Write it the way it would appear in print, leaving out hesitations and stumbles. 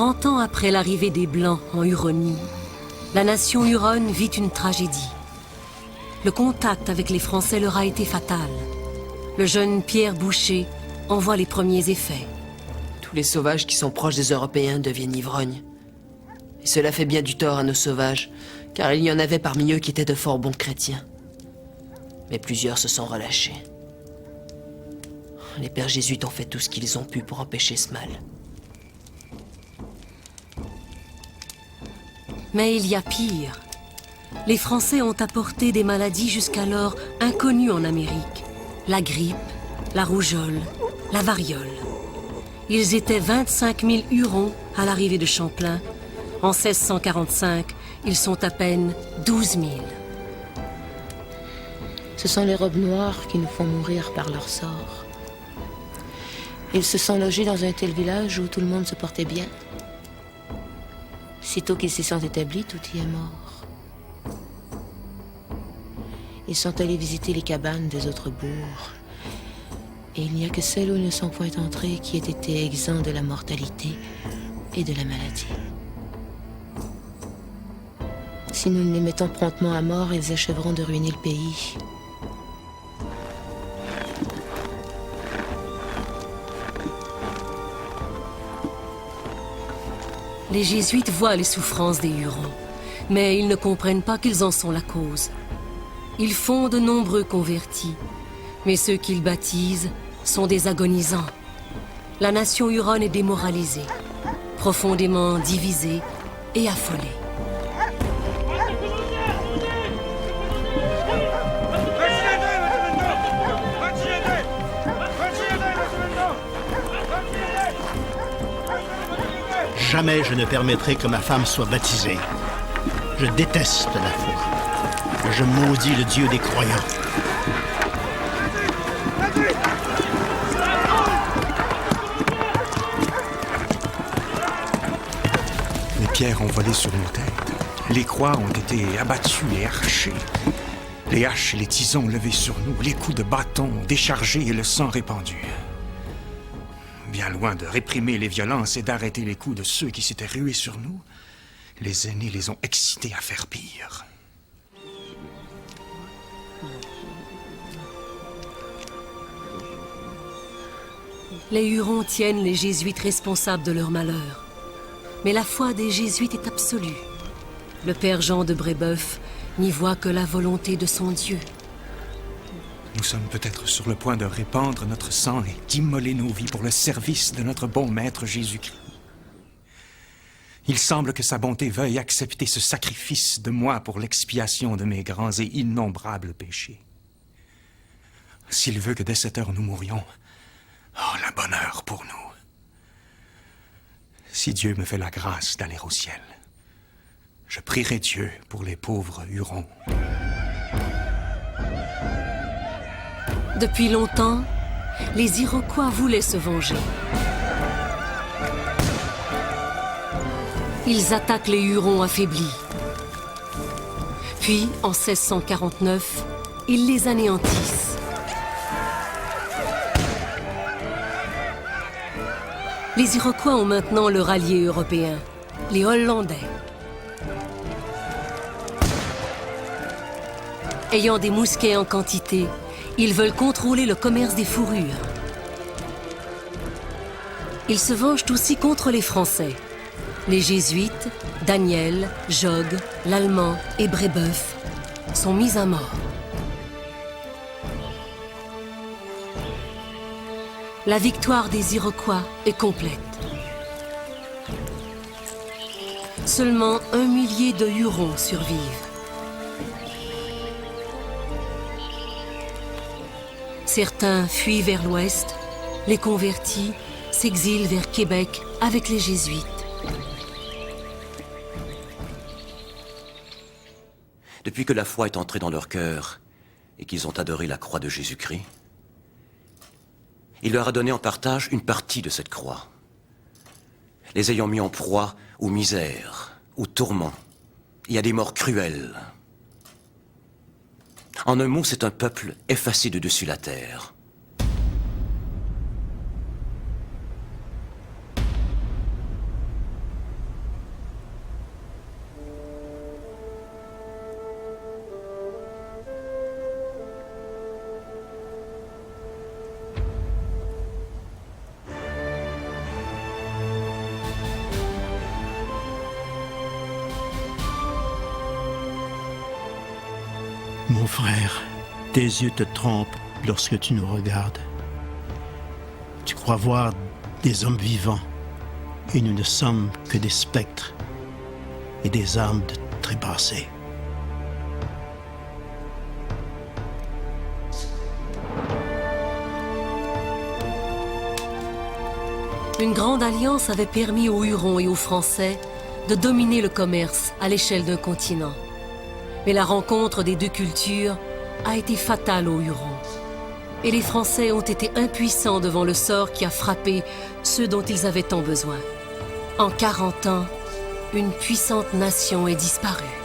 30 ans après l'arrivée des Blancs en Huronie, la nation huronne vit une tragédie. Le contact avec les Français leur a été fatal. Le jeune Pierre Boucher en voit les premiers effets. Tous les sauvages qui sont proches des Européens deviennent ivrognes. Et cela fait bien du tort à nos sauvages, car il y en avait parmi eux qui étaient de fort bons chrétiens. Mais plusieurs se sont relâchés. Les pères jésuites ont fait tout ce qu'ils ont pu pour empêcher ce mal. Mais il y a pire. Les Français ont apporté des maladies jusqu'alors inconnues en Amérique. La grippe, la rougeole, la variole. Ils étaient 25 000 Hurons à l'arrivée de Champlain. En 1645, ils sont à peine 12 000. Ce sont les robes noires qui nous font mourir par leur sort. Ils se sont logés dans un tel village où tout le monde se portait bien. Sitôt qu'ils s'y sont établis, tout y est mort. Ils sont allés visiter les cabanes des autres bourgs. Et il n'y a que celles où ils ne sont point entrés qui aient été exempts de la mortalité et de la maladie. Si nous ne les mettons promptement à mort, ils achèveront de ruiner le pays. Les Jésuites voient les souffrances des Hurons, mais ils ne comprennent pas qu'ils en sont la cause. Ils font de nombreux convertis, mais ceux qu'ils baptisent sont des agonisants. La nation huronne est démoralisée, profondément divisée et affolée. Jamais je ne permettrai que ma femme soit baptisée. Je déteste la foi. Je maudis le Dieu des croyants. Les pierres ont volé sur nos têtes. Les croix ont été abattues et arrachées. Les haches et les tisons levés sur nous. Les coups de bâton déchargés et le sang répandu. Bien loin de réprimer les violences et d'arrêter les coups de ceux qui s'étaient rués sur nous, les aînés les ont excités à faire pire. Les Hurons tiennent les Jésuites responsables de leur malheur. Mais la foi des Jésuites est absolue. Le père Jean de Brébeuf n'y voit que la volonté de son Dieu. Nous sommes peut-être sur le point de répandre notre sang et d'immoler nos vies pour le service de notre bon Maître Jésus-Christ. Il semble que sa bonté veuille accepter ce sacrifice de moi pour l'expiation de mes grands et innombrables péchés. S'il veut que dès cette heure nous mourions, oh, la bonne heure pour nous. Si Dieu me fait la grâce d'aller au ciel, je prierai Dieu pour les pauvres Hurons. Depuis longtemps, les Iroquois voulaient se venger. Ils attaquent les Hurons affaiblis. Puis, en 1649, ils les anéantissent. Les Iroquois ont maintenant leur allié européen, les Hollandais. Ayant des mousquets en quantité, ils veulent contrôler le commerce des fourrures. Ils se vengent aussi contre les Français. Les Jésuites, Daniel, Jogues, l'Allemand et Brébeuf sont mis à mort. La victoire des Iroquois est complète. Seulement 1 millier de Hurons survivent. Certains fuient vers l'ouest, les convertis s'exilent vers Québec avec les Jésuites. Depuis que la foi est entrée dans leur cœur et qu'ils ont adoré la croix de Jésus-Christ, il leur a donné en partage une partie de cette croix, les ayant mis en proie aux misères, aux tourments et à des morts cruelles. En un mot, c'est un peuple effacé de dessus la terre. Mon frère, tes yeux te trompent lorsque tu nous regardes. Tu crois voir des hommes vivants, et nous ne sommes que des spectres et des âmes de trépassés. Une grande alliance avait permis aux Hurons et aux Français de dominer le commerce à l'échelle d'un continent. Mais la rencontre des deux cultures a été fatale aux Hurons. Et les Français ont été impuissants devant le sort qui a frappé ceux dont ils avaient tant besoin. En 40 ans, une puissante nation est disparue.